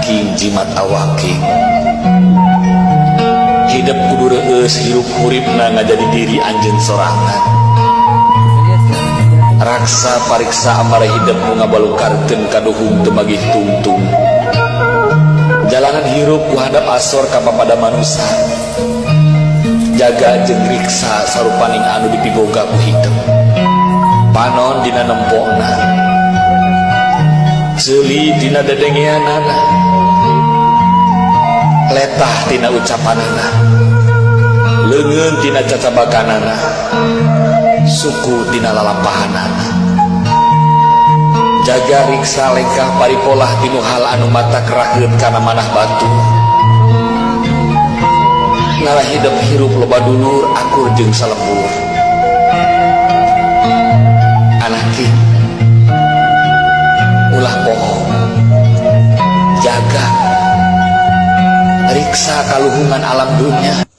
King jimat awaking hidup kudu reus hirup huripna ngajadi diri anjeun sorangan raksa pariksa amara hidup nu ngabalukarkeun kaduhung teu magih tungtung jalanan hirup ku hadap asor ka papada manusia jaga jeung riksa sarupaning anu dipiboga ku hidup panon dina nempona ceuli dina dedengeanana letah tina ucapanana leungeun tina cacabakanana suku tina lalampahanana jaga riksa lengkah paripolah tinu hal anu mata keraheut kana manah batu ngalah hidup hirup loba dulur akur jeung salembur anaki ulah poho jaga riksa kaluhungan alam dunia